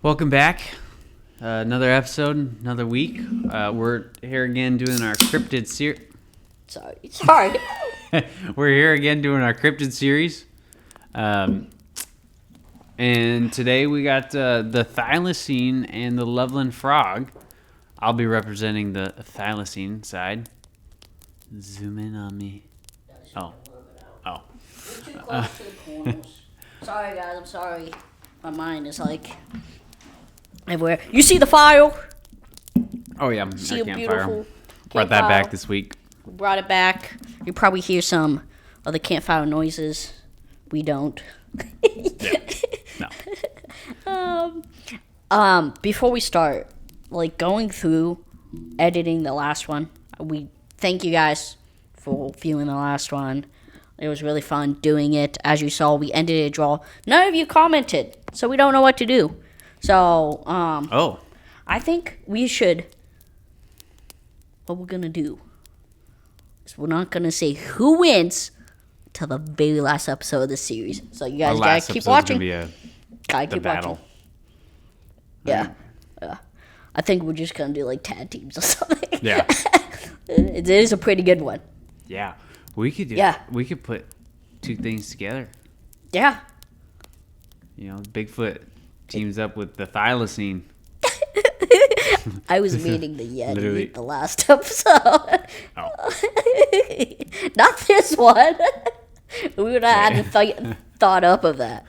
Welcome back. Another episode, another week. We're here again doing our Cryptid series. Sorry. We're here again doing our Cryptid series. And today we got the Thylacine and the Loveland frog. I'll be representing the Thylacine side. Zoom in on me. Oh. You're too close to the corners. Sorry, guys. I'm sorry. My mind is like everywhere. You see the file? Oh, yeah. See our a campfire. beautiful Brought that campfire. back this week. We brought it back. You probably hear some of the campfire noises. We don't. Yeah. No. Before we start, like going through editing the last one, we thank you guys for viewing the last one. It was really fun doing it. As you saw, we ended a draw. None of you commented, so we don't know what to do. So, I think we should. What we're gonna do is we're not gonna say who wins till the very last episode of the series. So you guys gotta keep watching. Gotta keep battle. watching. Yeah. I think we're just gonna do like tag teams or something. Yeah. It is a pretty good one. Yeah. We could do. Yeah. We could put two things together. Yeah. You know, Bigfoot teams up with the Thylacine. I was meeting the Yeti Literally. the last episode. Oh. Not this one. We would have had to thought up of that.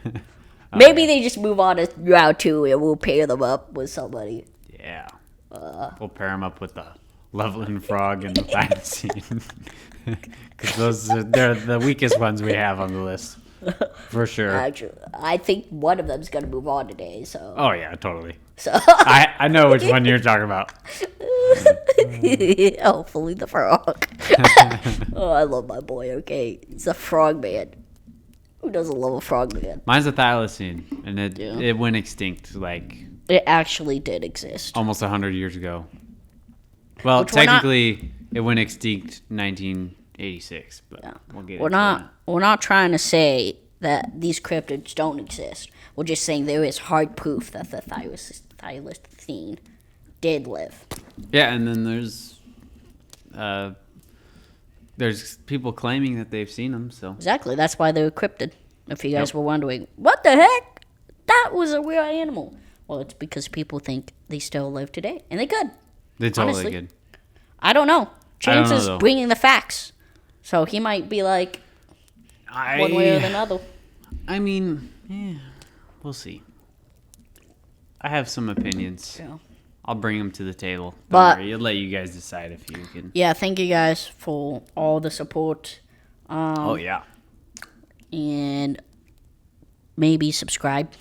Maybe they just move on to round 2 and we'll pair them up with somebody. Yeah. We'll pair them up with the Loveland frog and the Thylacine. Because they're the weakest ones we have on the list. For sure. Actually, I think one of them's gonna move on today. So. Oh, yeah, totally. So. I know which one you're talking about. Hopefully the frog. Oh, I love my boy. Okay, he's a frog man. Who doesn't love a frog man? Mine's a Thylacine, and it went extinct like It actually did exist. almost 100 years ago. Well, Which we're not- technically, it went extinct 1986, but we'll get We're into that. not trying to say that these cryptids don't exist. We're just saying there is hard proof that the Thylacine did live. Yeah, and then there's people claiming that they've seen them. So Exactly. That's why they're cryptid. If you guys were wondering, what the heck? That was a real animal. Well, it's because people think they still live today, and they could. they totally honestly. good. I don't know. I don't Chance know, is though. bringing the facts, so he might be like one way or another. I mean, we'll see. I have some opinions. Yeah. I'll bring them to the table. Don't But- worry, I'll let you guys decide if you can. Yeah, thank you guys for all the support. Oh yeah. And maybe subscribe.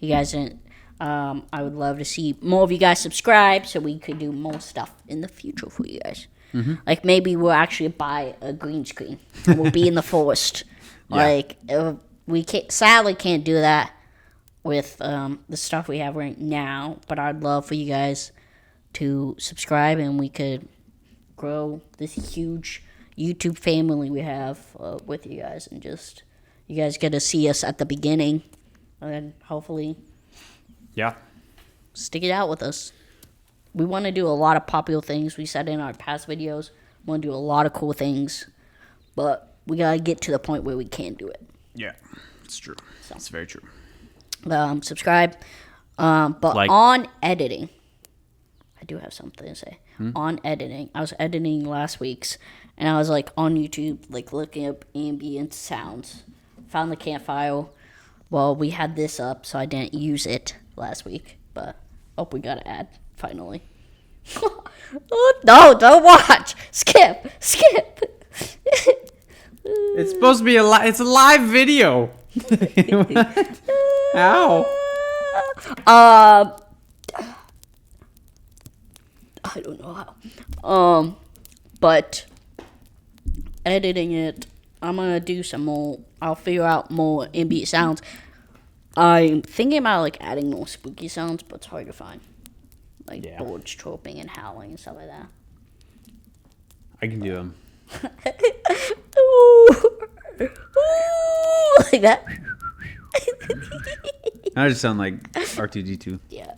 You guys didn't. I would love to see more of you guys subscribe so we could do more stuff in the future for you guys. Mm-hmm. Like maybe we'll actually buy a green screen and we'll be in the forest. Yeah. Like we sadly can't do that with the stuff we have right now. But I'd love for you guys to subscribe and we could grow this huge YouTube family we have with you guys, and just you guys get to see us at the beginning, and then hopefully Yeah. stick it out with us. We want to do a lot of popular things. We said in our past videos, we want to do a lot of cool things, but we gotta get to the point where we can do it. Yeah. It's true. It's very true. Subscribe, but Like. on editing, I do have something to say. On editing, I was editing last week's, and I was like on YouTube, like looking up ambient sounds. Found the campfire. Well, we had this up, so I didn't use it last week, but we got an ad finally. No, don't watch. Skip. It's supposed to be it's a live video. Ow. I don't know how. But editing it, I'm gonna do some more. I'll figure out more ambient sounds. I'm thinking about like adding more spooky sounds, but it's hard to find. Like birds chirping and howling and stuff like that. I can do them. Like that. I just sound like R2D2. Yeah.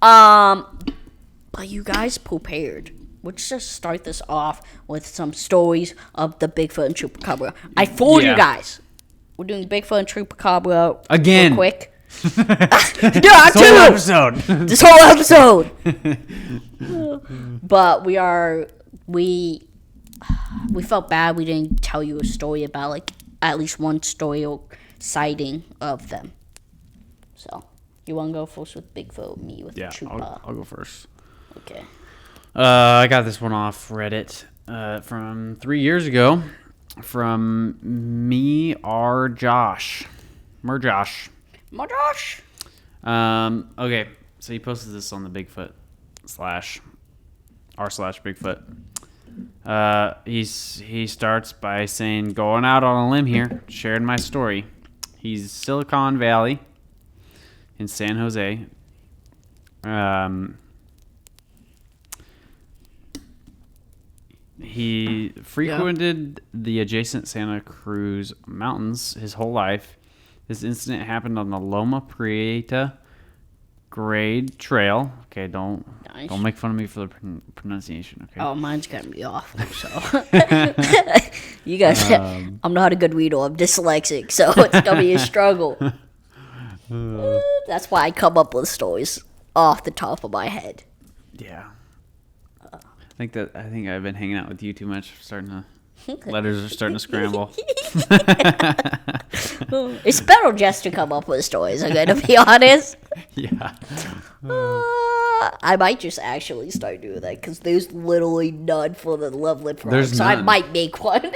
But you guys prepared. Let's just start this off with some stories of the Bigfoot and Chupacabra. I fooled you guys. We're doing Bigfoot and Chupacabra again. Real quick. This whole episode. This whole episode. But we felt bad we didn't tell you a story about like at least one story or sighting of them. So you want to go first with Bigfoot, me with Chupa? I'll go first. Okay. I got this one off Reddit from 3 years ago from Josh. Merjosh. Okay, so he posted this on the Bigfoot /r/Bigfoot. He starts by saying, going out on a limb here, sharing my story. He's Silicon Valley in San Jose. He frequented the adjacent Santa Cruz Mountains his whole life. This incident happened on the Loma Prieta Grade Trail. Okay, don't make fun of me for the pronunciation. Okay. Oh, mine's gonna be awful. So you guys, I'm not a good reader. I'm dyslexic, so it's gonna be a struggle. That's why I come up with stories off the top of my head. Yeah. I think I've been hanging out with you too much. Letters are starting to scramble. It's better just to come up with stories, I'm gonna be honest. Yeah. I might just actually start doing that because there's literally none for the Loveland frog. There's so none. I might make one.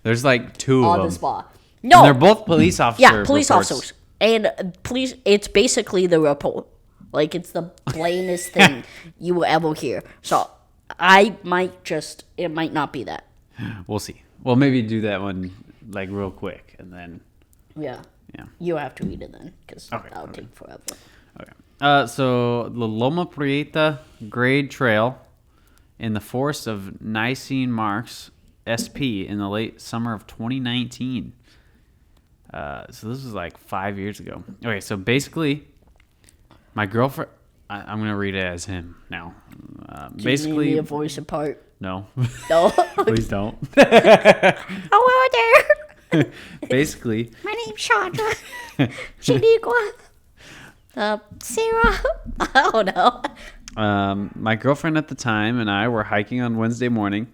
There's like 2 of them. On the spot. No. And they're both police officers. Yeah, police officers. And it's basically the report. Like, it's the plainest thing you will ever hear. So it might not be that. We'll see. Well, maybe do that one like real quick and then. Yeah. You have to read it then because that'll take forever. Okay. So the Loma Prieta Grade Trail in the forest of Thylacine Marks, SP, in the late summer of 2019. So this was like 5 years ago. Okay, so basically, my girlfriend. I'm gonna read it as him now. Basically, you need me a voice apart. No. No. Please don't. Hello there. Basically. My name's Chandra. Shaniqua. Sarah. I don't know. My girlfriend at the time and I were hiking on Wednesday morning.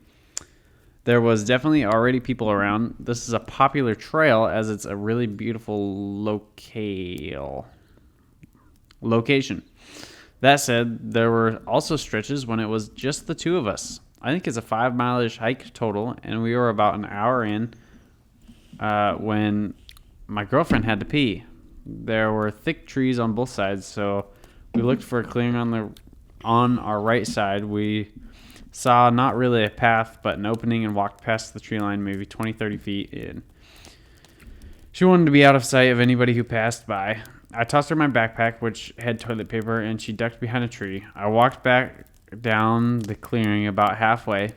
There was definitely already people around. This is a popular trail as it's a really beautiful location. That said, there were also stretches when it was just the 2 of us. I think it's a 5-mile-ish hike total, and we were about an hour in when my girlfriend had to pee. There were thick trees on both sides, so we looked for a clearing on our right side. We saw not really a path, but an opening and walked past the tree line maybe 20, 30 feet in. She wanted to be out of sight of anybody who passed by. I tossed her my backpack, which had toilet paper, and she ducked behind a tree. I walked back down the clearing about halfway,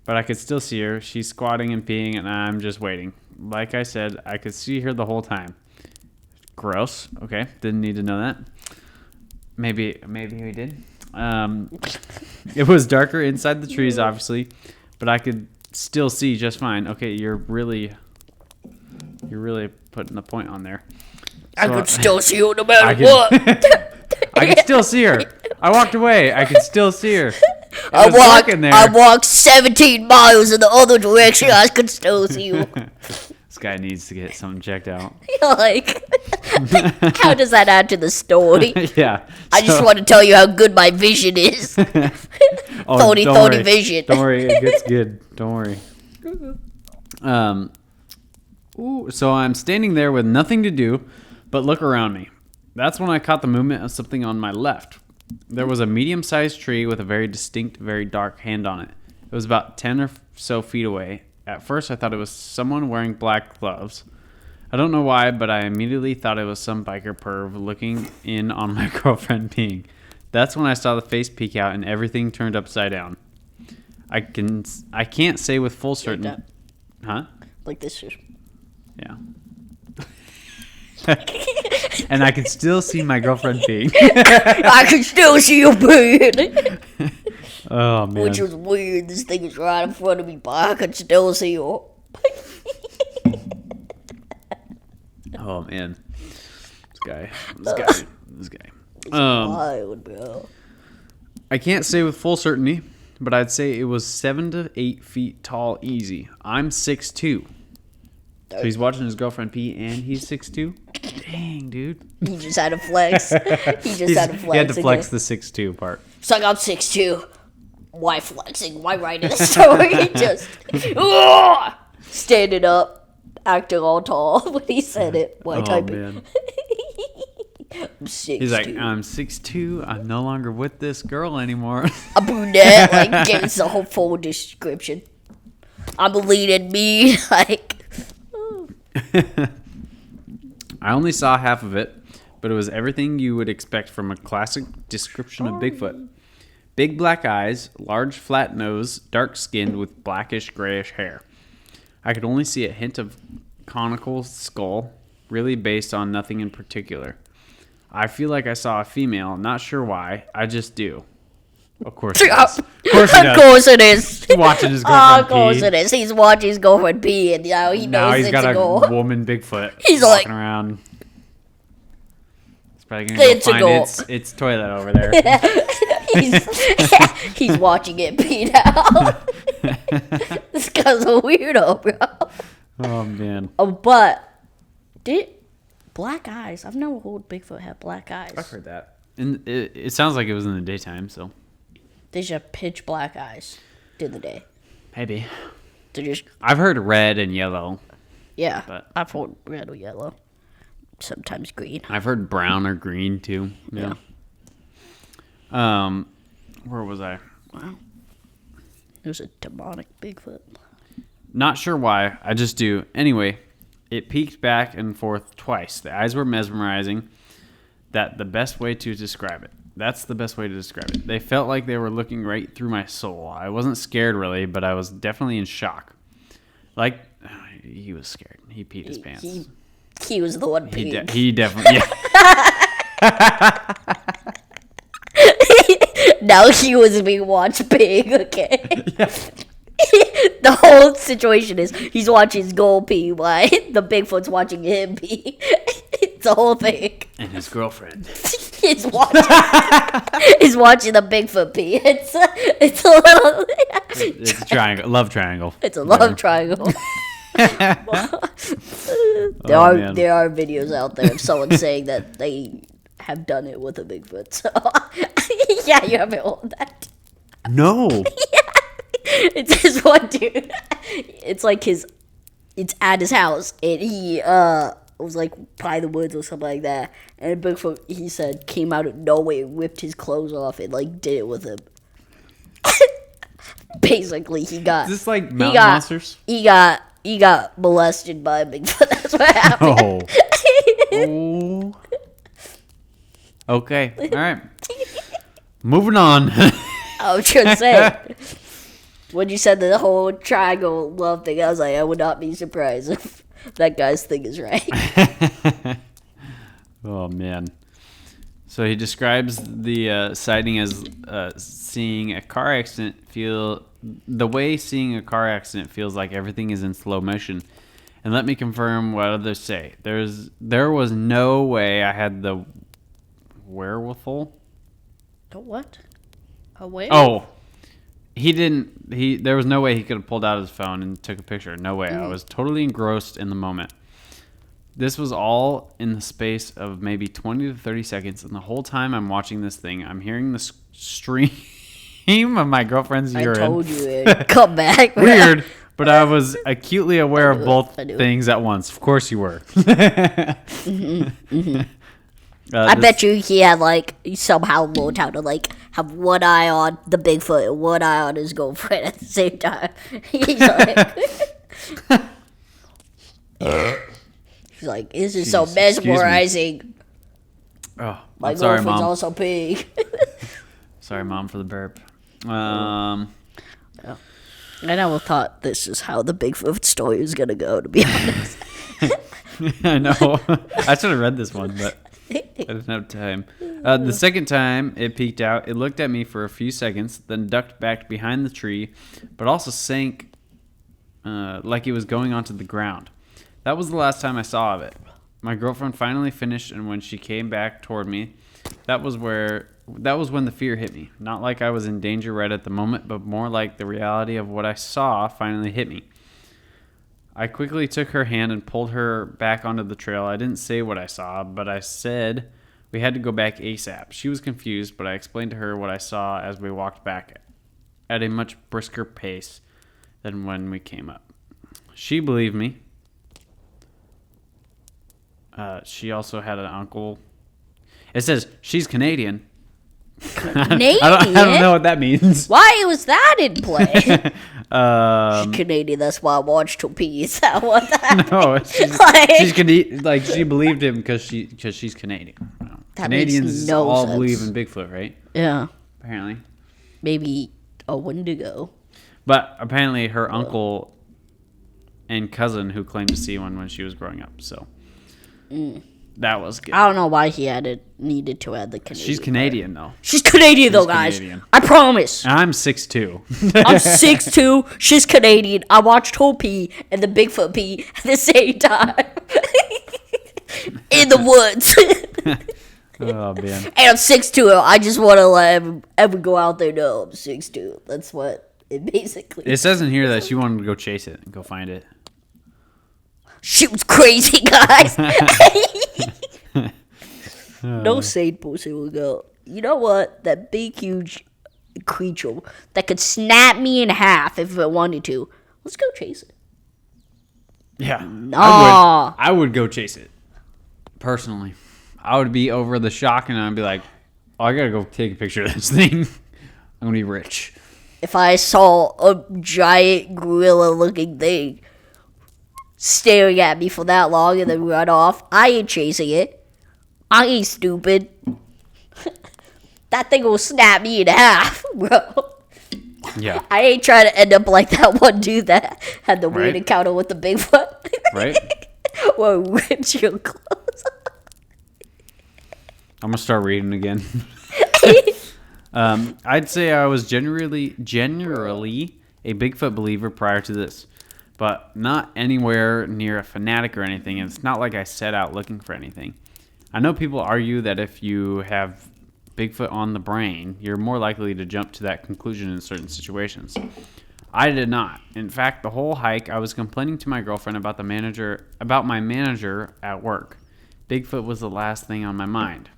but I could still see her. She's squatting and peeing, and I'm just waiting. Like I said, I could see her the whole time. Gross. Okay, didn't need to know that. Maybe we did. It was darker inside the trees, obviously, but I could still see just fine. Okay, you're really putting a point on there. So I could still see you no matter what. I could still see her. I walked away. I could still see her. I walked 17 miles in the other direction. I could still see you. This guy needs to get something checked out. Like, how does that add to the story? Yeah. I just want to tell you how good my vision is. 40 vision. Don't worry, it gets good. Don't worry. So I'm standing there with nothing to do but look around me. That's when I caught the movement of something on my left. There was a medium-sized tree with a very distinct, very dark hand on it. It was about 10 or so feet away. At first, I thought it was someone wearing black gloves. I don't know why, but I immediately thought it was some biker perv looking in on my girlfriend peeing. That's when I saw the face peek out and everything turned upside down. I can't say with full certainty. Huh? Like this. Yeah. and I can still see my girlfriend peeing. I can still see you peeing. Oh, man. Which was weird. This thing is right in front of me, but I can still see you. Oh, man. This guy. Wild, bro. I can't say with full certainty, but I'd say it was 7 to 8 feet tall easy. I'm 6'2". So he's watching his girlfriend pee and he's 6'2"? Dang, dude. He just had to flex. He had to flex the 6'2" part. So I'm 6'2". Why flexing? Why writing a story? Just standing up, acting all tall when he said it. Why typing? Man. I'm 6'2". He's like, I'm 6'2". I'm no longer with this girl anymore. A brunette, like, gives the whole full description. I'm leading me, like. I only saw half of it, but it was everything you would expect from a classic description of Bigfoot. Big black eyes, large flat nose, dark skinned with blackish grayish hair. I could only see a hint of conical skull, really based on nothing in particular. I feel like I saw a female, not sure why, I just do. Of course he does. Of course he does. Of course it is. He's watching his girlfriend Of course pee. it is. He's watching his girlfriend pee, and now he knows He's it's got a goal. a woman Bigfoot He's walking like, around. He's probably going to go It's a goal. find its toilet over there. he's watching it pee now. This guy's a weirdo, bro. Oh, man. But black eyes? I've never heard Bigfoot have black eyes. I've heard that. And it sounds like it was in the daytime, so. They just have pitch black eyes during the day. Maybe. They're just, I've heard red and yellow. yeah, But- I've heard red or yellow. Sometimes green. I've heard brown or green, too. Yeah. Where was I? Wow. It was a demonic Bigfoot. Not sure why. I just do. Anyway, it peeked back and forth twice. The eyes were mesmerizing. That's the best way to describe it. They felt like they were looking right through my soul. I wasn't scared, really, but I was definitely in shock. Like, he was scared. He peed his pants. He was the one peeing. He definitely, yeah. Now he was being watched peeing, okay? Yeah. The whole situation is he's watching his goal pee while the Bigfoot's watching him pee. It's the whole thing. And his girlfriend. He's watching the Bigfoot pee. It's a little. It's a triangle. Love triangle. It's a love triangle. There are videos out there of someone saying that they have done it with a Bigfoot. So yeah, you haven't heard that. No. It's this one dude. It's like it's at his house, and he was like by the woods or something like that. And Bigfoot, he said, came out of nowhere, ripped his clothes off, and like did it with him. Basically, he got. Is this like mountain monsters? He got molested by a Bigfoot. That's what happened. Oh. Okay. All right. Moving on. I was gonna say. When you said the whole triangle love thing, I was like, I would not be surprised if that guy's thing is right. Oh, man. So he describes the sighting as seeing a car accident the way seeing a car accident feels like everything is in slow motion. And let me confirm what others say. There was no way I had the wherewithal. The what? A where? Oh. There was no way he could have pulled out his phone and took a picture. No way. I was totally engrossed in the moment. This was all in the space of maybe 20 to 30 seconds. And the whole time I'm watching this thing, I'm hearing the stream of my girlfriend's urine. I told you it'd come back. Weird, but I was acutely aware of both things at once. Of course you were. I bet you he had he somehow learned how to have one eye on the Bigfoot and one eye on his girlfriend at the same time. He's like, this is so mesmerizing. Oh, My I'm sorry, girlfriend's Mom. also peeing. Sorry, Mom, for the burp. I never thought this is how the Bigfoot story was gonna go, to be honest. I know. I should have read this one, but I didn't have time. The second time it peeked out, it looked at me for a few seconds, then ducked back behind the tree, but also sank like it was going onto the ground. That was the last time I saw of it. My girlfriend finally finished, and when she came back toward me, that was when the fear hit me. Not like I was in danger right at the moment, but more like the reality of what I saw finally hit me. I quickly took her hand and pulled her back onto the trail. I didn't say what I saw, but I said we had to go back ASAP. She was confused, but I explained to her what I saw as we walked back at a much brisker pace than when we came up. She believed me. She also had an uncle. It says she's Canadian. Canadian? I don't know what that means. Why was that in play? She's Canadian. That's why I watched her pee. Is that what that? No, she's Canadian. Like she believed him because she's Canadian. Canadians all believe in Bigfoot, right? Yeah. Apparently. Maybe a Wendigo. But apparently her uncle and cousin who claimed to see one when she was growing up. So that was good. I don't know why he needed to add the Canadian. She's Canadian though. She's Canadian though, guys. Canadian. I promise. And I'm 6'2". I'm 6'2". She's Canadian. I watched her pee and the Bigfoot pee at the same time. In the woods. Oh man. And I'm 6'2". I just want to let everyone go out there know I'm 6'2". That's what it basically. It says in here that she wanted to go chase it and go find it. She was crazy, guys. No sane person will go, you know what? That big, huge creature that could snap me in half if it wanted to. Let's go chase it. Yeah. Nah. I would go chase it. Personally. I would be over the shock and I'd be like, oh, I gotta go take a picture of this thing. I'm gonna be rich. If I saw a giant gorilla-looking thing staring at me for that long and then run off, I ain't chasing it. I ain't stupid. That thing will snap me in half, bro. Yeah. I ain't trying to end up like that one dude that had the weird Right. encounter with the Bigfoot. Right? Well, ripped your clothes. I'm gonna start reading again. I'd say I was generally a Bigfoot believer prior to this, but not anywhere near a fanatic or anything. And it's not like I set out looking for anything. I know people argue that if you have Bigfoot on the brain, you're more likely to jump to that conclusion in certain situations. I did not. In fact, the whole hike, I was complaining to my girlfriend about my manager at work. Bigfoot was the last thing on my mind.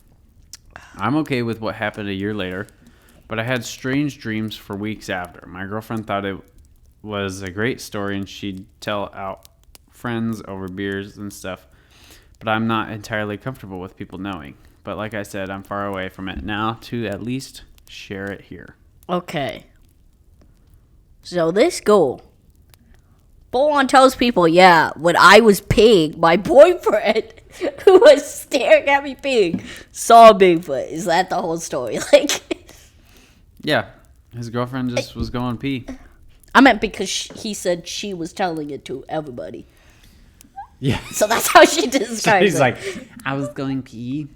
I'm okay with what happened a year later, but I had strange dreams for weeks after. My girlfriend thought it was a great story and she'd tell out friends over beers and stuff, but I'm not entirely comfortable with people knowing. But like I said, I'm far away from it now to at least share it here. Okay. So this girl full on tells people, yeah, when I was peeing, my boyfriend who was staring at me peeing saw Bigfoot. Is that the whole story? Like, yeah, his girlfriend just was going pee. I meant because he said she was telling it to everybody. Yeah. So that's how she describes He's it. like, I was going pee.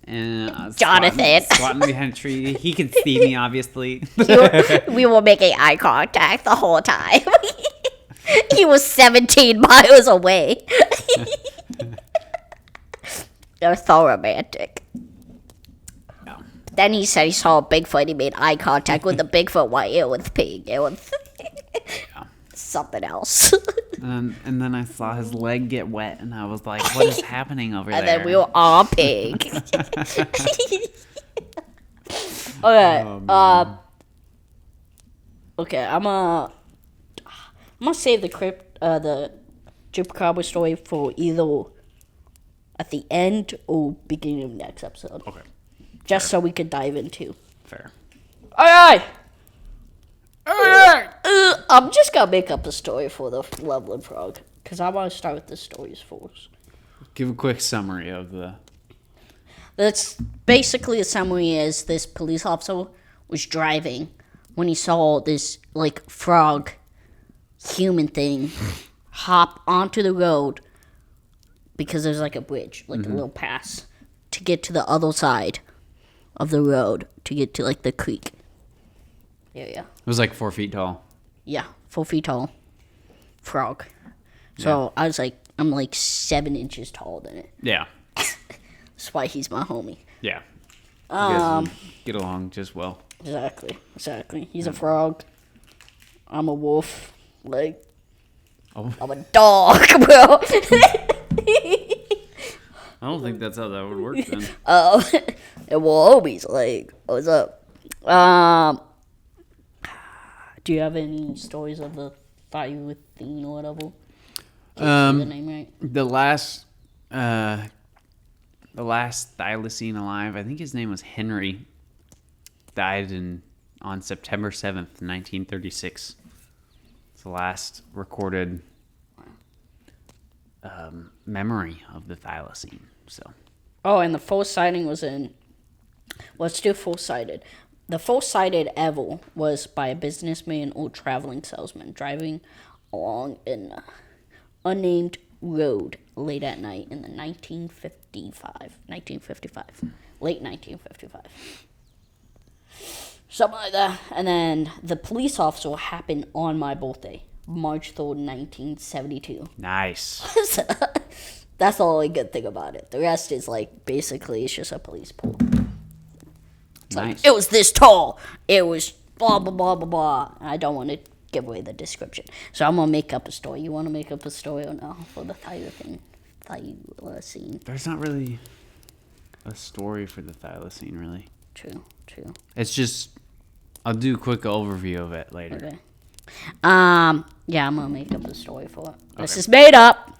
And I was Jonathan. squatting behind a tree. He could see me, obviously. We were making eye contact the whole time. He was 17 miles away. They're so romantic. Yeah. Then he said he saw a Bigfoot. He made eye contact with the Bigfoot while it was peeing. It was something else. And then I saw his leg get wet, and I was like, what is happening over there? And then we were all peeing. Okay. Okay, I'm gonna save the Chupacabra story for either at the end or beginning of next episode. Okay. Just so we could dive into. Fair. Alright! I'm just gonna make up a story for the Loveland frog. Because I want to start with the stories first. Give a quick summary of the... That's basically a summary is this police officer was driving when he saw this like frog human thing hop onto the road because there's like a bridge, like a little pass to get to the other side of the road to get to like the creek. Yeah. It was like 4 feet tall. Yeah, 4 feet tall frog. So I was like, I'm like 7 inches taller than it. Yeah. That's why he's my homie. Yeah. You guys get along just well. Exactly. He's a frog. I'm a wolf. Like, Oh. I'm a dog, bro. I don't think that's how that would work then. And we're homies. Like, what's up? Do you have any stories of the Thylacine or whatever? Can't say the name right. The last Thylacine alive, I think his name was Henry, died on September 7th, 1936. It's the last recorded memory of the Thylacine. So. Oh, and the first sighting was in... Well, it's still full-sighted. The first sighted ever was by a businessman or traveling salesman driving along an unnamed road late at night in the 1955. Late 1955. Something like that. And then the police officer happened on my birthday, March 3rd, 1972. Nice. That's the only good thing about it. The rest is like, basically, it's just a police pool. Nice. It was this tall. It was blah, blah, blah, blah, blah. I don't want to give away the description. So I'm going to make up a story. You want to make up a story or no for the Thylacine? There's not really a story for the Thylacine, really. True. It's just, I'll do a quick overview of it later. Okay. Yeah, I'm going to make up a story for it. This is made up.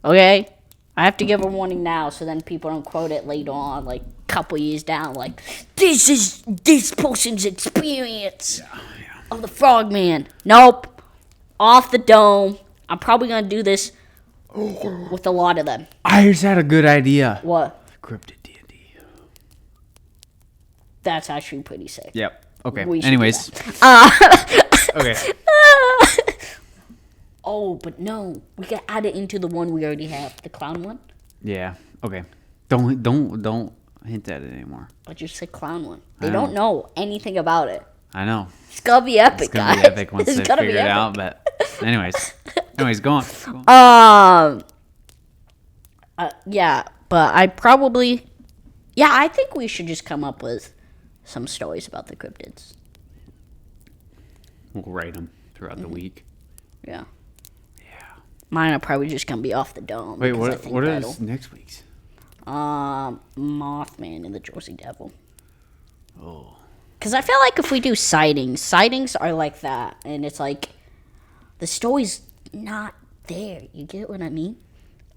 Okay? I have to give a warning now so then people don't quote it later on, like, a couple years down, like, this is this person's experience of the Frogman. Nope. Off the dome. I'm probably going to do this with a lot of them. I just had a good idea. What? Cryptid D&D. That's actually pretty sick. Yep. Okay. We should Anyways. do that. Okay. Oh, but no. We can add it into the one we already have. The clown one. Yeah. Okay. Don't hint at it anymore. I just said clown one. They don't know anything about it. I know. It's gonna be epic, It's gonna guys. be epic once It's they gonna figure be it epic. out. But anyways, go on. Yeah, but I probably, I think we should just come up with some stories about the cryptids. We'll write them throughout the week. Yeah. Yeah. Mine are probably just gonna be off the dome. Wait, because I think what that'll- is next week's? Mothman and the Jersey Devil. Oh. Because I feel like if we do sightings are like that, and it's like the story's not there. You get what I mean?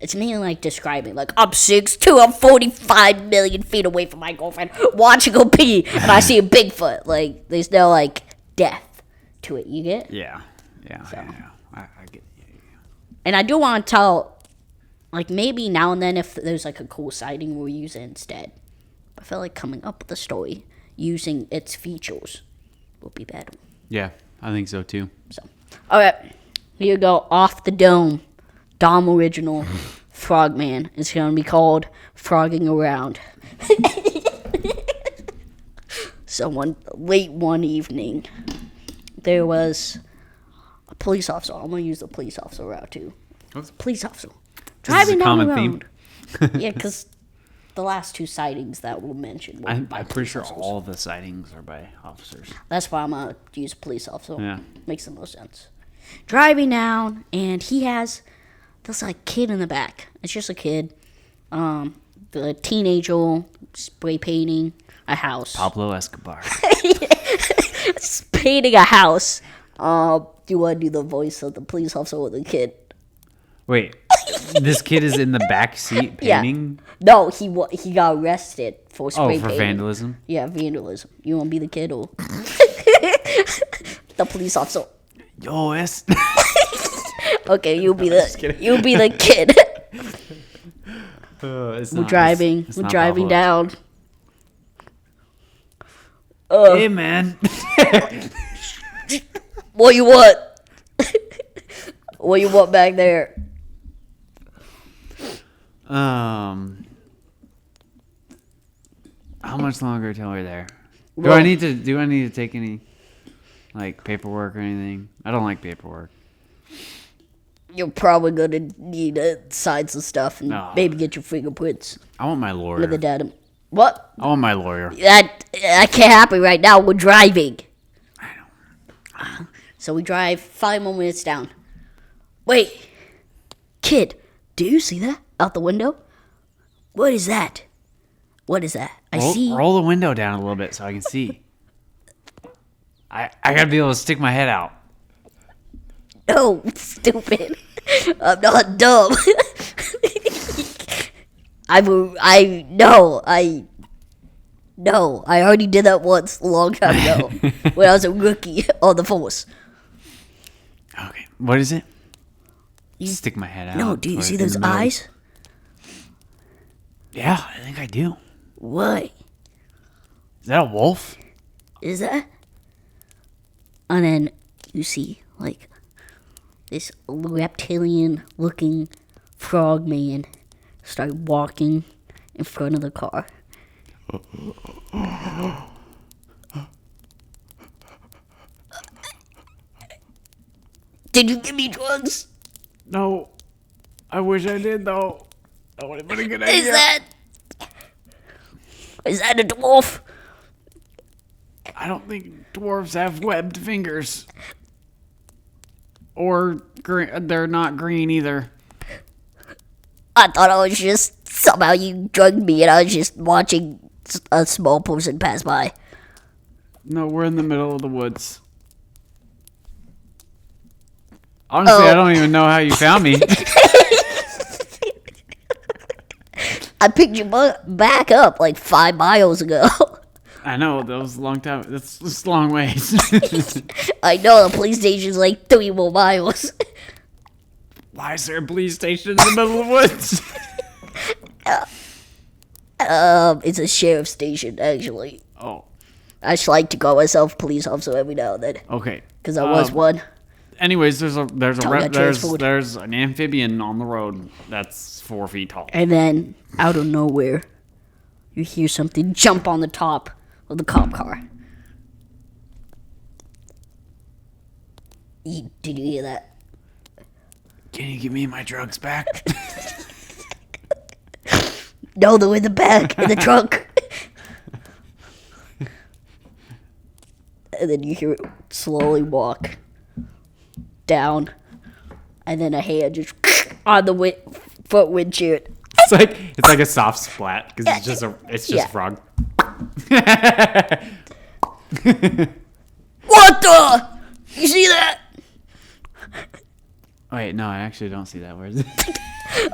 It's mainly like describing, like, I'm 6'2", I'm 45 million feet away from my girlfriend, watching her pee, and I see a Bigfoot. Like, there's no, like, depth to it. You get? Yeah. So. I get. Yeah. And I do want to tell, like, maybe now and then if there's, like, a cool sighting, we'll use it instead. I feel like coming up with a story using its features will be better. Yeah, I think so too. So, all right, here you go. Off the dome, Dom original Frogman. It's gonna be called Frogging Around. So late one evening, there was a police officer. I'm gonna use the police officer route too. Police officer driving down the road. Yeah, because the last two sightings that we'll mention were I'm by pretty police sure officers. all the sightings are by officers. That's why I'm going to use a police officer. Yeah. Makes the most sense. Driving down, and he has this, like, kid in the back. It's just a kid. The teenager spray painting a house. Pablo Escobar. Painting a house. Do you want to do the voice of the police officer or the kid? Wait, this kid is in the back seat Yeah. painting? No, he got arrested for spray for painting. vandalism? Yeah, vandalism. You want to be the kid or the police officer? Yo, it's... Okay, you'll be the kid. We're driving down. Hey, man. What you want? What you want back there? How much longer till we're there? Do Well- I need to take any like paperwork or anything? I don't like paperwork. You're probably gonna need to sign some stuff and No. maybe get your fingerprints I want my lawyer. with the data. What? I want my lawyer. That can't happen right now. We're driving. I know. So we drive 5 more minutes down. Wait, kid, do you see that out the window? What is that? What is that? I see. Roll the window down a little bit so I can see. I gotta be able to stick my head out. No, stupid. I'm not dumb. I already did that once a long time ago when I was a rookie on the force. Okay, what is it? Stick my head out. No, do you or see in the those middle. eyes? Yeah, I think I do. What Is that a wolf? is that? And then you see like this reptilian looking frog man start walking in front of the car. Did you give me drugs? No. I wish I did though. That would have been a good idea. Is that a dwarf? I don't think dwarves have webbed fingers. Or they're not green either. I thought I was just somehow you drugged me and I was just watching a small person pass by. No, we're in the middle of the woods. Honestly, Oh. I don't even know how you found me. I picked you back up like 5 miles ago. I know, that was a long time. That's a long ways. I know the police station's like 3 more miles. Why is there a police station in the middle of the woods? It's a sheriff's station actually. Oh, I just like to call myself police officer every now and then okay. because I was one. Anyways, there's got transferred. there's an amphibian on the road that's 4 feet tall. And then out of nowhere, you hear something jump on the top of the cop car. Did you hear that? Can you give me my drugs back? No, they're in the back, in the trunk. And then you hear it slowly walk down, and then a hand just on the front windshield. It's like a soft splat because it's just Yeah. a frog. What the? You see that? Wait, no, I actually don't see that. Where is it?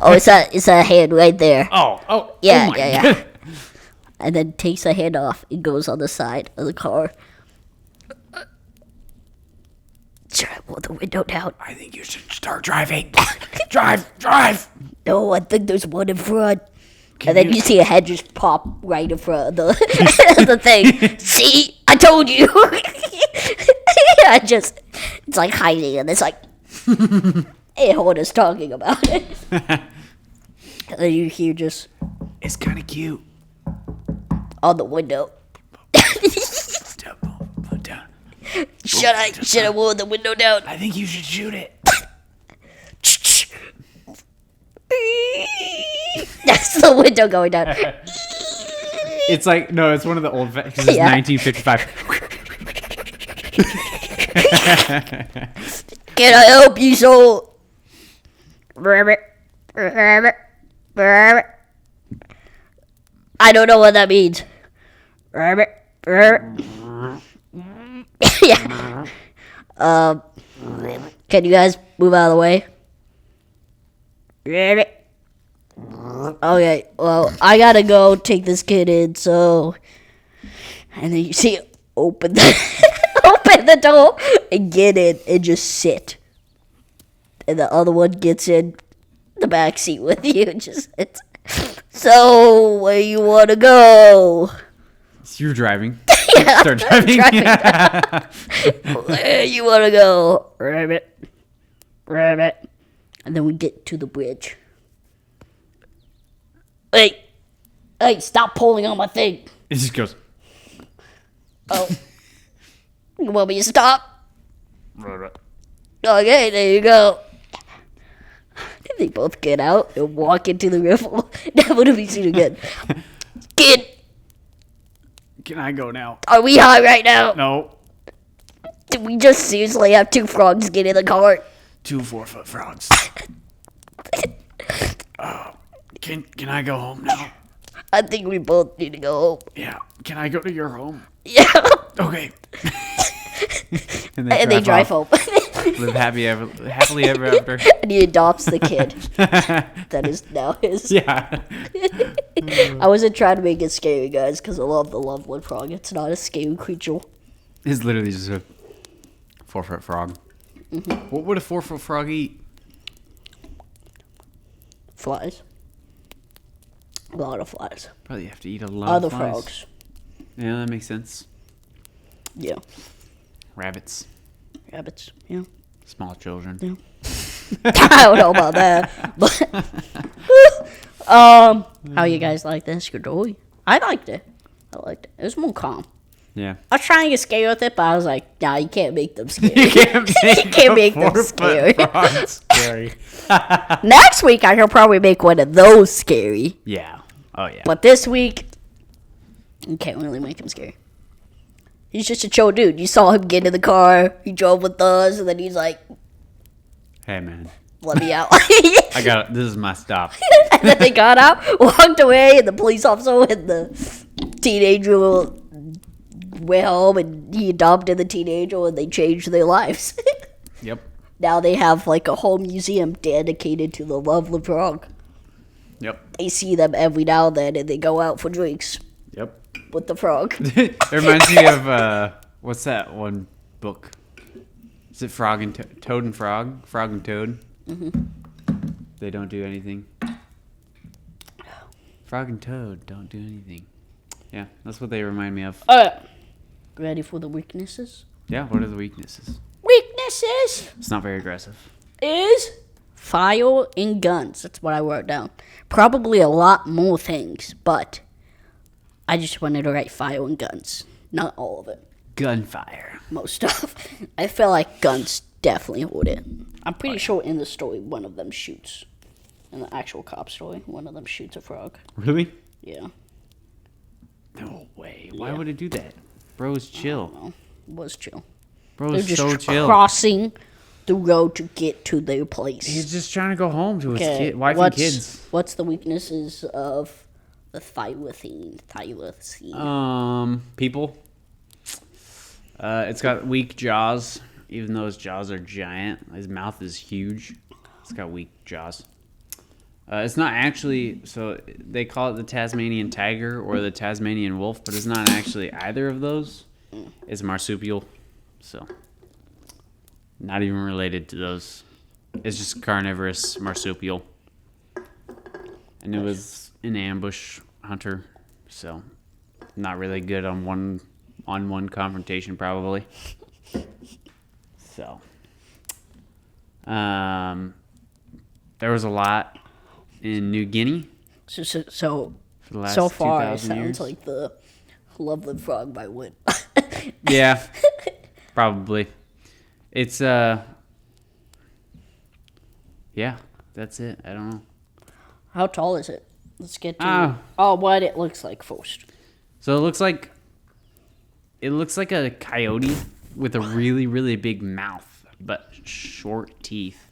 Oh, it's that hand right there. Oh, Yeah, oh my yeah. God. And then takes the hand off. It goes on the side of the car. Should I roll the window down? I think you should start driving. Drive. No, I think there's one in front. And then you see a head just pop right in front of the the thing. See, I told you. It's like hiding, and it's like, hey, what is talking about it? And then you hear just It's kind of cute. on the window. Put down. Should I roll the window down? I think you should shoot it. That's the window going down. It's like no, it's one of the old because it's Yeah. 1955. Can I help you, soul? I don't know what that means. Yeah. Can you guys move out of the way? Okay, well, I gotta go take this kid in, so... And then you see it open open the door and get in and just sit. And the other one gets in the back seat with you and just sits. So, where you wanna go? You're driving. Yeah, Start driving. Where you wanna go? Rabbit. And then we get to the bridge. Hey, stop pulling on my thing. It just goes. Oh. You want me to stop? Okay, there you go. They both get out and walk into the river. Never to be seen again. Kid, Can I go now? are we high right now? No. Did we just seriously have 2 frogs get in the car? 2 4-foot frogs. Can I go home now? I think we both need to go home. Yeah. Can I go to your home? Yeah. Okay. And they drive off. home. Live happily ever after. And he adopts the kid. That is now his. Yeah. I wasn't trying to make it scary, guys, because I love the Loveland frog. It's not a scary creature. It's literally just a 4-foot frog. Mm-hmm. What would a 4-foot frog eat? Flies. A lot of flies. Probably have to eat a lot Other of flies. frogs. Yeah, that makes sense. Yeah. Rabbits. Rabbits. Yeah. Small children. Yeah. I don't know about that. But how you guys like this? Good story. I liked it. It was more calm. Yeah. I was trying to get scared with it, but I was like, nah, you can't make them scary. You can't make them scary. scary. Next week, I could probably make one of those scary. Yeah. Oh, yeah. But this week, you can't really make him scary. He's just a chill dude. You saw him get in the car. He drove with us, and then he's like, Hey, man. let me out. I got it. This is my stop. And then they got out, walked away, and the police officer and the teenager went home, and he adopted the teenager, and they changed their lives. Yep. Now they have like a whole museum dedicated to the Loveland frog. Yep. They see them every now and then, and they go out for drinks Yep. with the frog. It reminds me of, what's that one book? Is it Frog and Toad and Frog? Frog and Toad? Mm-hmm. They don't do anything. Frog and Toad don't do anything. Yeah, that's what they remind me of. Ready for the weaknesses? Yeah, what are the weaknesses? Weaknesses It's not very aggressive. is fire and guns. That's what I wrote down. Probably a lot more things, but I just wanted to write fire and guns. Not all of it. Gunfire. Most stuff. I feel like guns definitely hold it. I'm pretty sure in the story one of them shoots. In the actual cop story, one of them shoots a frog. Really? Yeah. No way. Why Yeah. would it do that? Bro's chill. Well, it was chill. They're Bro's just so chill. crossing the road to get to their place. He's just trying to go home to his Okay, wife and kids. What's the weaknesses of the Thylacine? People. It's got weak jaws, even though his jaws are giant. His mouth is huge. It's got weak jaws. It's not actually, so they call it the Tasmanian tiger or the Tasmanian wolf, but it's not actually either of those. It's marsupial, so not even related to those. It's just carnivorous marsupial. And it was an ambush hunter, so not really good on one confrontation probably. So there was a lot in New Guinea So for the last so far, it 2,000 sounds years. like the Loveland frog by Wood. Yeah, probably. It's yeah, that's it. I don't know. How tall is it? Let's get to what it looks like first. So it looks like a coyote with a really, really big mouth, but short teeth.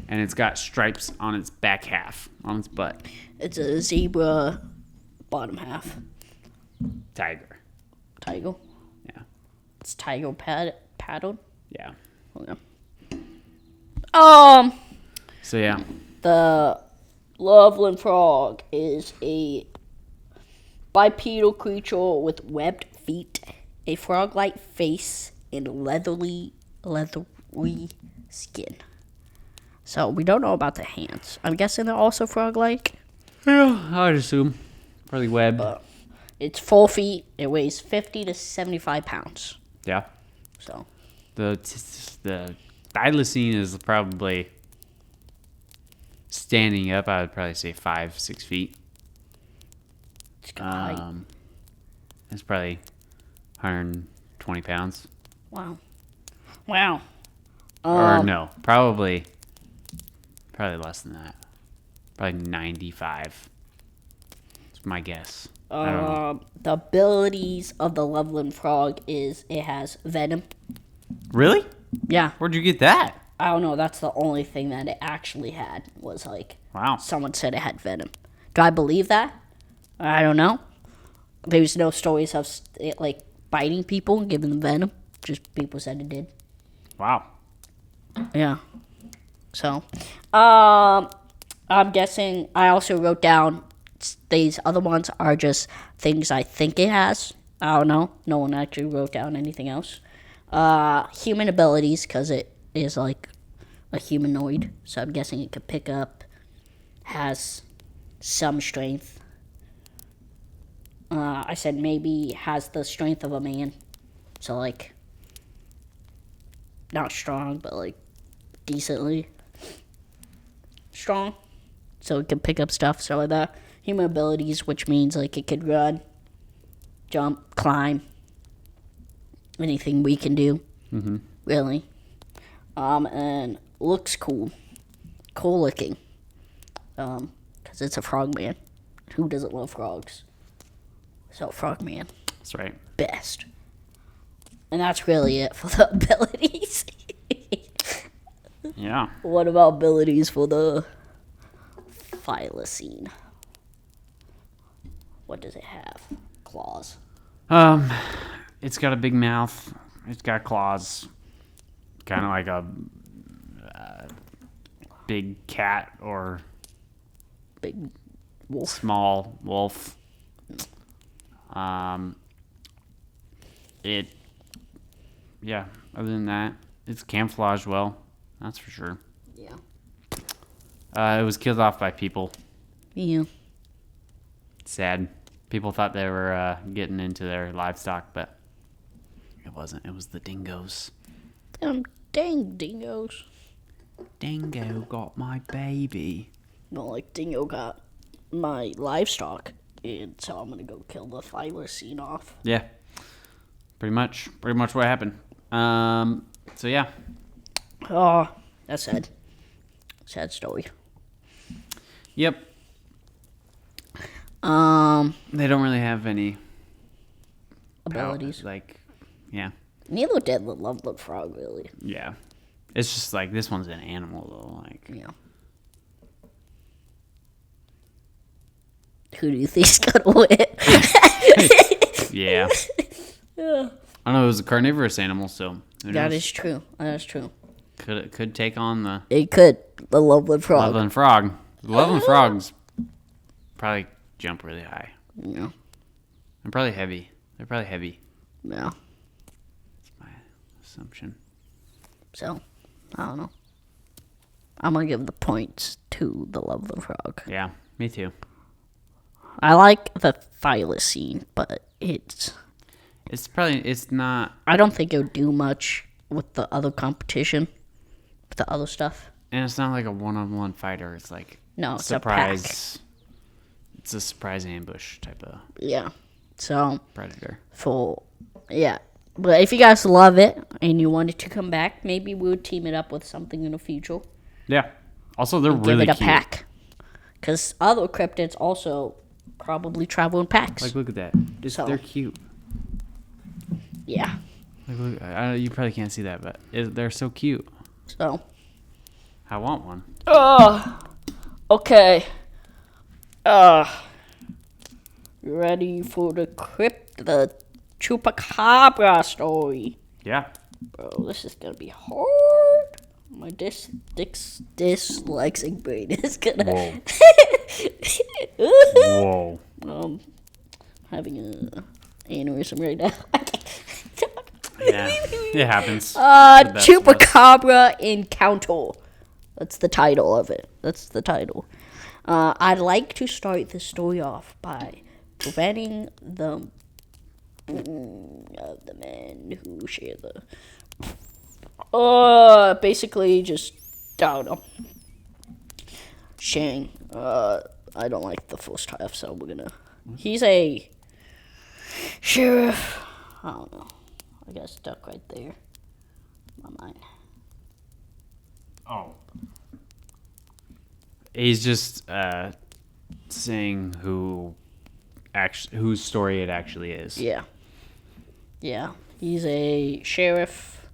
And it's got stripes on its back half, on its butt. It's a zebra bottom half. Tiger. Tiger. Yeah. It's tiger paddled. Yeah. Okay. So yeah. The Loveland frog is a bipedal creature with webbed feet, a frog-like face, and leathery skin. So we don't know about the hands. I'm guessing they're also frog-like. Yeah, I'd assume. Probably webbed. It's 4 feet. It weighs 50 to 75 pounds. Yeah. So The Thylacine is probably standing up. I would probably say 5-6 feet. it's got height. It's probably 120 pounds. Wow. Or no, probably less than that. Probably 95. That's my guess. I don't know. The abilities of the Loveland frog is it has venom. Really? Yeah. Where'd you get that? I don't know. That's the only thing that it actually had was like. Wow. Someone said it had venom. Do I believe that? I don't know. There's no stories of it like biting people and giving them venom. Just people said it did. Wow. Yeah. So, I'm guessing. I also wrote down these other ones are just things I think it has. I don't know. No one actually wrote down anything else. Human abilities, because it is like a humanoid. So I'm guessing it could pick up, has some strength. I said maybe has the strength of a man. So, like, not strong, but, like, decently strong. So it can pick up stuff, so like that. Human abilities, which means, like, it could run, jump, climb. Anything we can do. Mm-hmm. Really. And looks cool. Cool looking. Because it's a frogman. Who doesn't love frogs? So, frogman. That's right. Best. And that's really it for the abilities. Yeah. What about abilities for the Thylacine? What does it have? Claws. It's got a big mouth. It's got claws. Kind of like a big cat or Big wolf. small wolf. Other than that, it's camouflaged well. That's for sure. Yeah. It was killed off by people. Yeah. Sad. People thought they were getting into their livestock, but it wasn't. It was the dingoes. Dang dingoes. Dingo got my baby. No, like dingo got my livestock. And so I'm going to go kill the Thylacine off. Yeah. Pretty much what happened. So yeah. Oh, that's sad. Sad story. Yep. They don't really have any Abilities. Yeah. Neither did the Loveland frog, really. Yeah. It's just like this one's an animal though. Like. Yeah. Who do you think's gonna win? Yeah. Yeah. I don't know. It was a carnivorous animal, so who That knows? is true. That is true. Could take on the It could. The Loveland frog. Loveland frog. The Loveland frogs probably jump really high. Yeah. They're probably heavy. Yeah. That's my assumption. So, I don't know. I'm gonna give the points to the Loveland frog. Yeah, me too. I like the Thylacine, but it's not. I don't think it would do much with the other competition, with the other stuff. And it's not like a one-on-one fighter. It's like No, it's surprise. a pack. It's a surprise ambush type of Yeah. So, predator. yeah. But if you guys love it and you wanted to come back, maybe we would team it up with something in the future. Yeah. Also, they're Give really it a cute. pack. Because other cryptids also probably travel in packs. Like, look at that. They're cute. Yeah. Like, look, you probably can't see that, but they're so cute. So. I want one. Okay. Ready for the Chupacabra story? Yeah. Bro, this is gonna be hard. My dyslexic brain is gonna. Whoa. Whoa. Having a aneurysm right now. Yeah, it happens. Chupacabra Encounter. That's the title of it. I'd like to start the story off by preventing the men who share the basically just I don't know, sharing. I don't like the first half, so we're gonna. He's a Sheriff. I don't know. I got stuck right there. My mind. Oh. He's just saying whose story it actually is. Yeah. Yeah. He's a sheriff,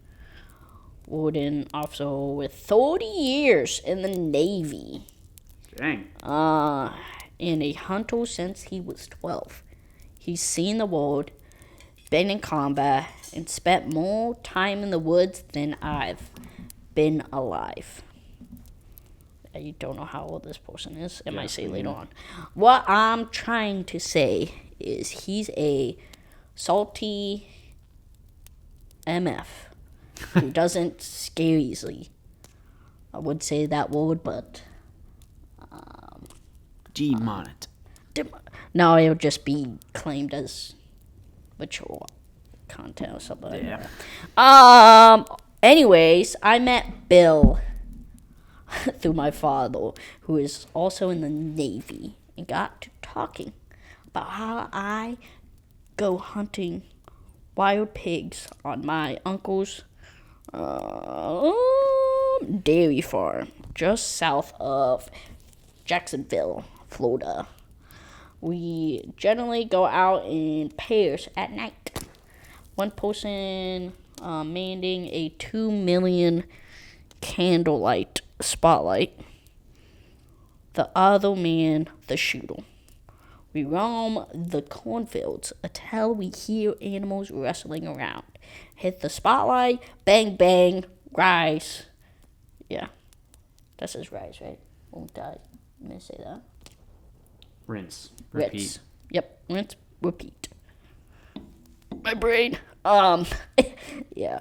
warden officer with 30 years in the Navy. Dang. And a hunter since he was 12. He's seen the world, been in combat, and spent more time in the woods than I've been alive. You don't know how old this person is. It might say later on. What I'm trying to say is he's a salty MF who doesn't scare easily. I would say that word, but G-Monit. no, it would just be claimed as mature content or something like that. Anyways, I met Bill through my father, who is also in the Navy, and got to talking about how I go hunting wild pigs on my uncle's dairy farm just south of Jacksonville, Florida. We generally go out in pairs at night. One person manning a 2 million candlelight spotlight. The other man, the shooter. We roam the cornfields until we hear animals wrestling around. Hit the spotlight, bang, bang, rise. Yeah, that says rise, right? Won't I say that? Rinse. Repeat. Rinse. Yep, rinse, repeat. My brain. Yeah.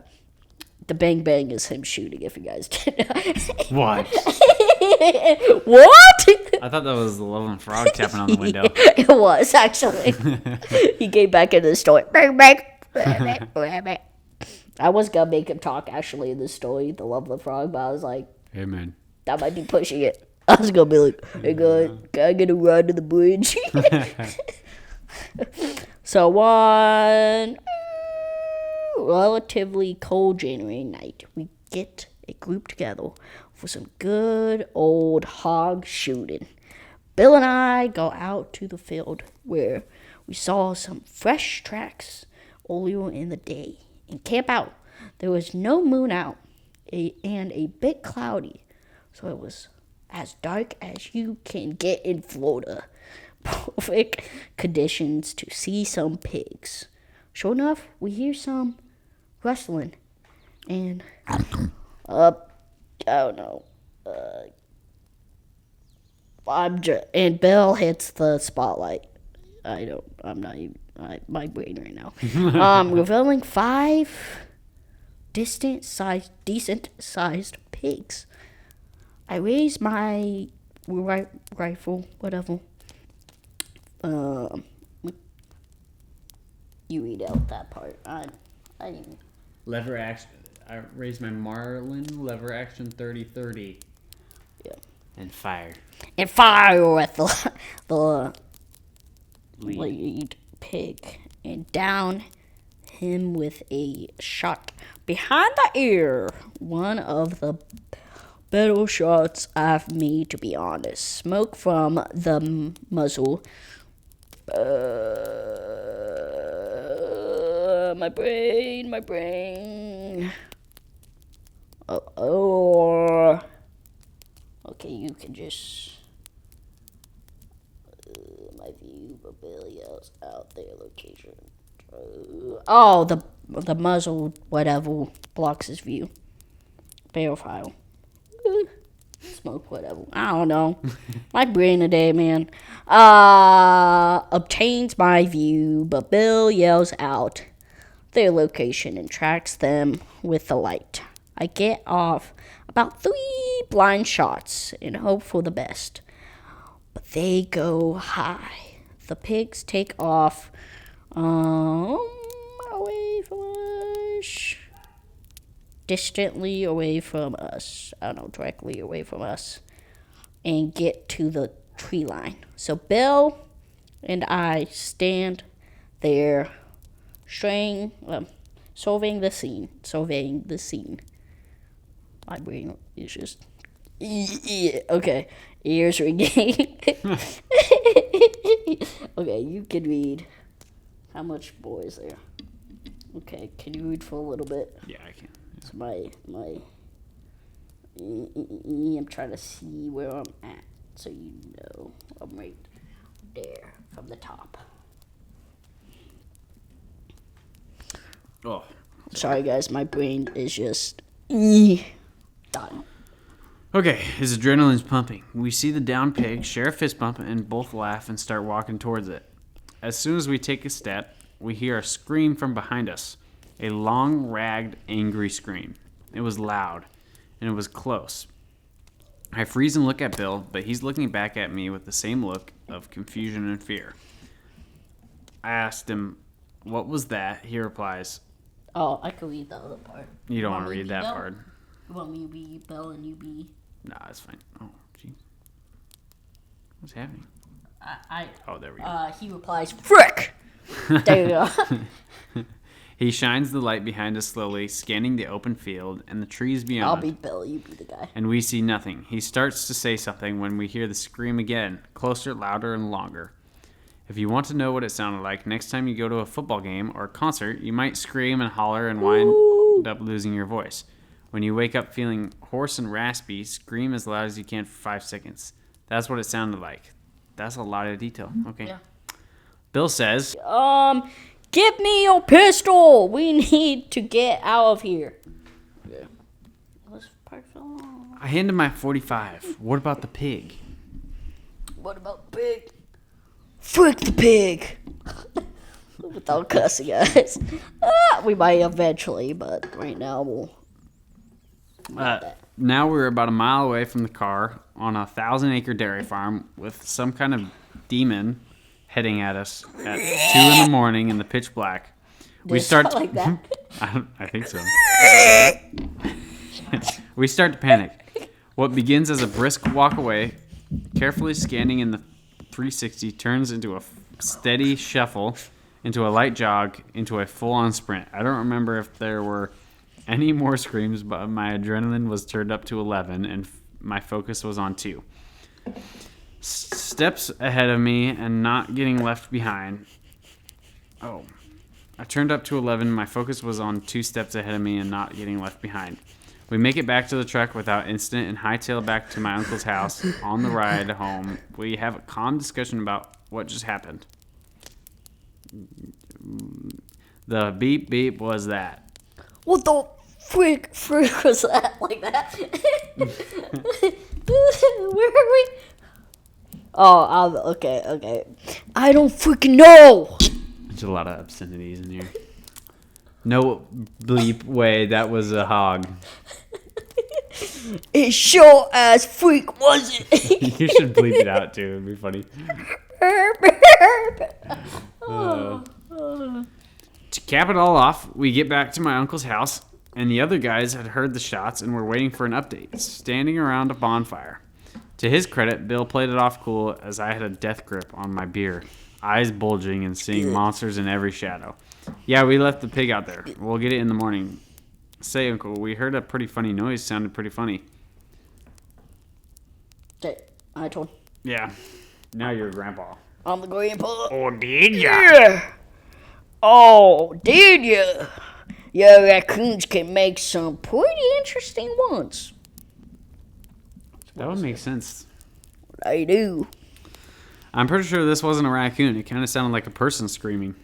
The bang bang is him shooting, if you guys didn't know. What? What? I thought that was the Loveland frog tapping on the window. It was, actually. He came back into the story. Bang, bang. Bang, bang, bang. I was going to make him talk, actually, in the story, the Loveland frog, but I was like, Hey, man. that might be pushing it. I was going to be like, hey, guys, can I get a ride to the bridge? So, one relatively cold January night, we get a group together for some good old hog shooting. Bill and I go out to the field where we saw some fresh tracks earlier in the day and camp out. There was no moon out and a bit cloudy, so it was as dark as you can get in Florida. Perfect conditions to see some pigs. Sure enough, we hear some rustling, and I don't know. And Bill hits the spotlight. I'm not even. My brain right now. Revealing 5 decent sized pigs. I raise my rifle, whatever. You read out that part. I didn't. Lever action. I raised my Marlin lever action 30-30. Yeah. And fire. And fire at the lead pig and down him with a shot behind the ear. One of the better shots I've made, to be honest. Smoke from the muzzle. My brain. Okay, you can just. My view, Babelia's out there location. The muzzle, whatever, blocks his view. Barrel file. Smoke, whatever. I don't know. My brain today, man. Obtains my view, but Bill yells out their location and tracks them with the light. I get off about 3 blind shots and hope for the best. But they go high. The pigs take off away from us. Distantly away from us. I don't know, directly away from us. And get to the tree line. So Bill and I stand there Surveying the scene. Surveying the scene. My brain is just... Okay. Ears ringing. Okay, you can read. How much more is there? Okay, can you read for a little bit? Yeah, I can. Yeah. So I'm trying to see where I'm at, so you know I'm right there from the top. Oh. Sorry, guys, my brain is just done. Okay, his adrenaline's pumping. We see the downed pig, share a fist bump, and both laugh and start walking towards it. As soon as we take a step, we hear a scream from behind us. A long, ragged, angry scream. It was loud, and it was close. I freeze and look at Bill, but he's looking back at me with the same look of confusion and fear. I asked him, "What was that?" He replies, Oh, I can read the other part. "You don't want to read that Bill? part." You want me to be Bill and you be... Nah, it's fine. Oh, jeez. What's happening? Oh, there we go. He replies, "Frick!" There you go. He shines the light behind us slowly, scanning the open field and the trees beyond. I'll be Bill, you be the guy. And we see nothing. He starts to say something when we hear the scream again, closer, louder, and longer. If you want to know what it sounded like, next time you go to a football game or a concert, you might scream and holler and wind up losing your voice. When you wake up feeling hoarse and raspy, scream as loud as you can for 5 seconds. That's what it sounded like. That's a lot of detail. Okay. Yeah. Bill says, Give me your pistol! We need to get out of here. Yeah. I hand him my 45. What about the pig? What about the pig? Frick the pig! Without cussing, guys. We might eventually, but right now we'll... Now we're about a mile away from the car on a 1,000-acre dairy farm with some kind of demon heading at us at 2 a.m. in the pitch black. We start like that. I think so. We start to panic. What begins as a brisk walk away, carefully scanning in the 360, turns into a steady shuffle, into a light jog, into a full-on sprint. I don't remember if there were any more screams, but my adrenaline was turned up to 11, and my focus was on 2. Steps ahead of me and not getting left behind. Oh. I turned up to 11. My focus was on 2 steps ahead of me and not getting left behind. We make it back to the truck without incident and hightail back to my uncle's house. On the ride home, we have a calm discussion about what just happened. The beep beep was that. What the frick was that? Like that? Where are we? Oh, okay. I don't freaking know. There's a lot of obscenities in here. No bleep way, that was a hog. It sure as freak was it. You should bleep it out too, it'd be funny. To cap it all off, we get back to my uncle's house, and the other guys had heard the shots and were waiting for an update, standing around a bonfire. To his credit, Bill played it off cool as I had a death grip on my beer, eyes bulging and seeing monsters in every shadow. Yeah, we left the pig out there. We'll get it in the morning. Say, Uncle, we heard a pretty funny noise. Sounded pretty funny. I told. Yeah. Now you're a grandpa. I'm the grandpa. Oh, did ya? Yeah. Oh, did ya? Yeah, raccoons can make some pretty interesting ones. That would make sense. They do. I'm pretty sure this wasn't a raccoon. It kind of sounded like a person screaming.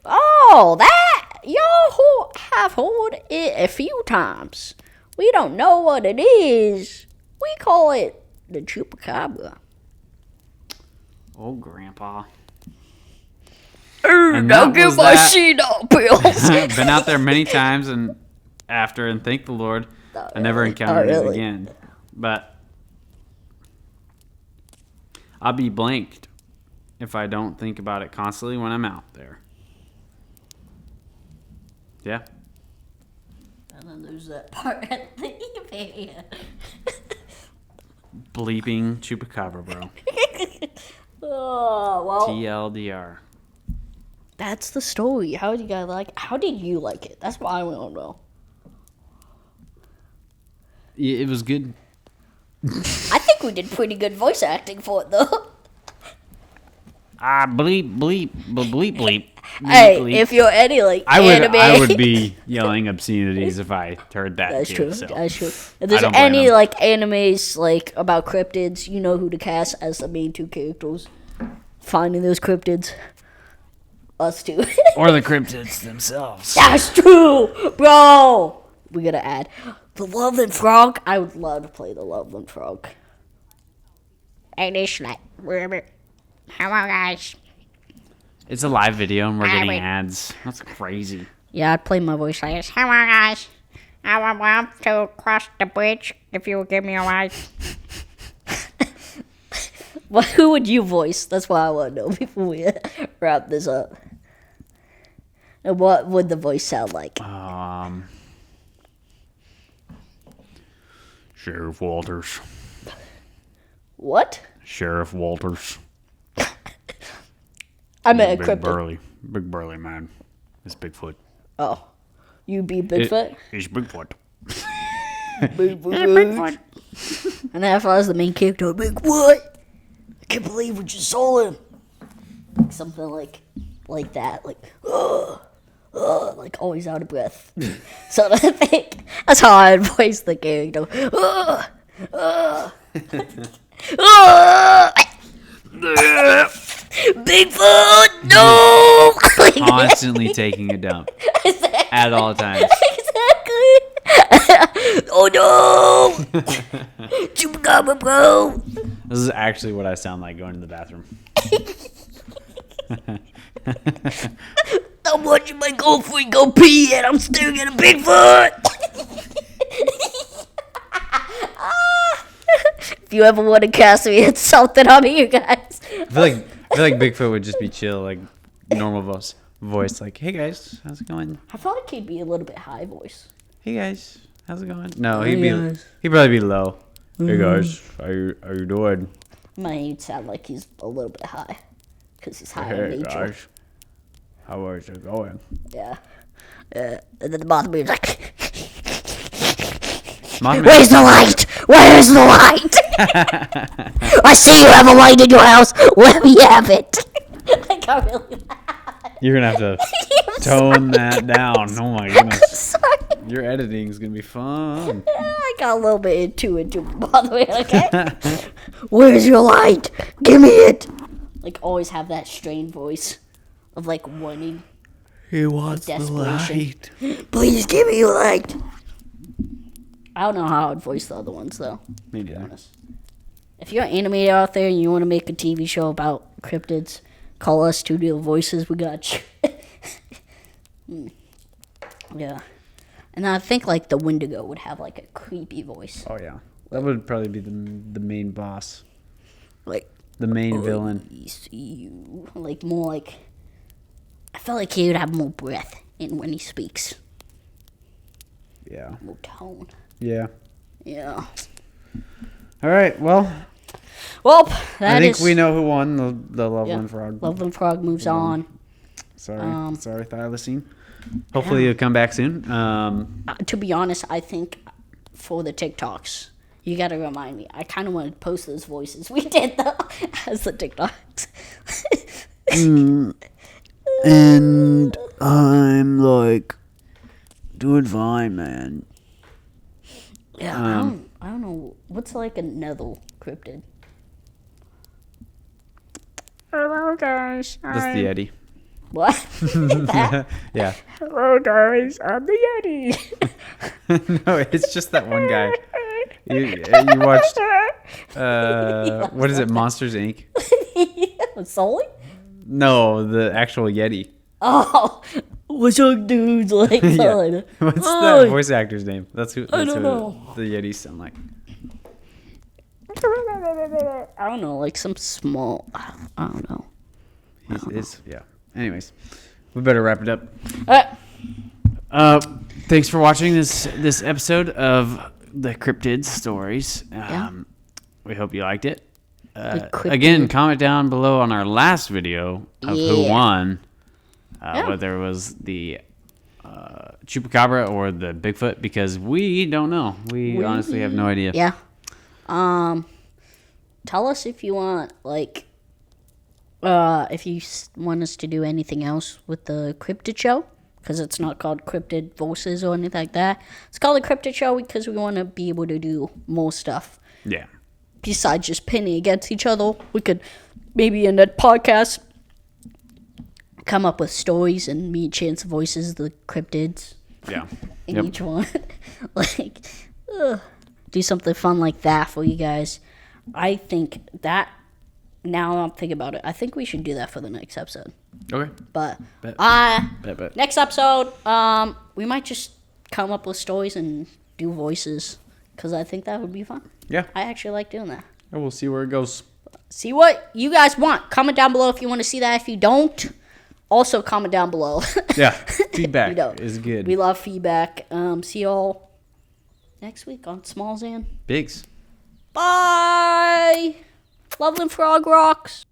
Oh, that! Y'all have heard it a few times. We don't know what it is. We call it the chupacabra. Oh, Grandpa. Don't get my sheet up, Bill. Been out there many times and after, and thank the Lord, I never encountered it again. But I'll be blanked if I don't think about it constantly when I'm out there. Yeah. And then there's that part at the very end. Bleeping chupacabra, bro. Oh, well. TLDR. That's the story. How did you guys like? How did you like it? That's what I want to know. Yeah, it was good. I think we did pretty good voice acting for it, though. Bleep, bleep, bleep, bleep. Hey, bleep. if you're any like I anime, would be yelling obscenities if I heard that. That's too, true. So. That's true. If there's don't blame any them. like animes like about cryptids, you know who to cast as the main two characters. Finding those cryptids, us too. Or the cryptids themselves. That's true, bro. We gotta add the Loveland Frog. I would love to play the Loveland Frog. Hey, this like, hello guys. It's a live video and we're getting wait. ads. That's crazy. Yeah, I'd play my voice like this. Hello guys. I would love to cross the bridge if you would give me a ride. Well, who would you voice? That's what I want to know before we wrap this up. And what would the voice sound like? Sheriff Walters. What? Sheriff Walters. I meant a Big cryptid. burly man. It's Bigfoot. Oh, you be Bigfoot? He's Bigfoot. Bigfoot. And if I was the main character, I'd be like, what? I can't believe we just saw him. Like something like that. Like, like always out of breath. So I think that's how I'd voice the character. Bigfoot, no! Constantly taking a dump. At all times. Exactly. Oh no! Chupacabra, bro. This is actually what I sound like going to the bathroom. I'm watching my girlfriend go pee and I'm staring at a Bigfoot. If you ever want to cast me in something, I'm here, guys. I feel like Bigfoot would just be chill, like normal voice, like, "Hey guys, how's it going? I feel like he'd be a little bit high voice. Hey guys, how's it going?" No, Hey guys. he'd probably be low. Hey guys, how you doing? Might sound like he's a little bit high because he's high in Hey nature. guys, how is it going? Yeah. And then the bottom is like, Mothman. where's the light? Where's the light? I see you have a light in your house. Let me have it. I got really loud. You're gonna have to I'm tone that down. Oh my I'm goodness, sorry. your editing's gonna be fun. I got a little bit into it, by the way, okay? Where's your light? Give me it. Like, always have that strained voice of, like, wanting. He wants Desperation. Please give me your light. I don't know how I'd voice the other ones, though. Me To be neither. honest. If you're an animator out there and you want to make a TV show about cryptids, call us Studio Voices. We got you. Yeah. And I think, like, the Wendigo would have, like, a creepy voice. Oh yeah, that would probably be the main boss, Like, the main villain. we see you. Like, more like... I felt like he would have more breath in when he speaks. Yeah. More tone. Yeah. Yeah. All right. Well, Well, I think we know who won the Loveland Frog. Loveland Frog moves on. Sorry, Um, sorry, Thylacine. Hopefully you'll come back soon. To be honest, I think for the TikToks, you got to remind me. I kind of want to post those voices we did, though, as the TikToks. And I'm like doing fine, man. Yeah, I don't know. What's like another cryptid? Hello guys. That's the Yeti. What? Yeah. Hello guys. I'm the Yeti. No, it's just that one guy. You watched what is it, Monsters Inc? Sully? No, the actual Yeti. Oh, what's up, dudes? Like, Yeah. Sully. What's Oh, that voice actor's name? That's who don't know. the Yetis sound like. I don't know, like some small. I don't know. Yeah. Anyways, we better wrap it up. Uh, Thanks for watching this episode of the Cryptid Stories. We hope you liked it. The Cryptid- Again, comment down below on our last video of who Yeah. won. Yeah. whether it was the chupacabra or the Bigfoot, because we don't know. We honestly have no idea. Yeah. Tell us if you want, like, if you want us to do anything else with the Cryptid show, because it's not called Cryptid Voices or anything like that. It's called the Cryptid show because we want to be able to do more stuff. Yeah. Besides just pinning against each other, we could maybe in that podcast come up with stories and me and Chance voices the cryptids Yeah. in each one. Like, do something fun like that for you guys. I think that, now I'm thinking about it, I think we should do that for the next episode. Okay. But Bet. next episode, we might just come up with stories and do voices, because I think that would be fun. Yeah. I actually like doing that. And we'll see where it goes. See what you guys want. Comment down below if you want to see that. If you don't, also comment down below. Yeah. Feedback We don't. is good. We love feedback. See y'all next week on Small Zan. Bigs. Bye. Loveland Frog Rocks.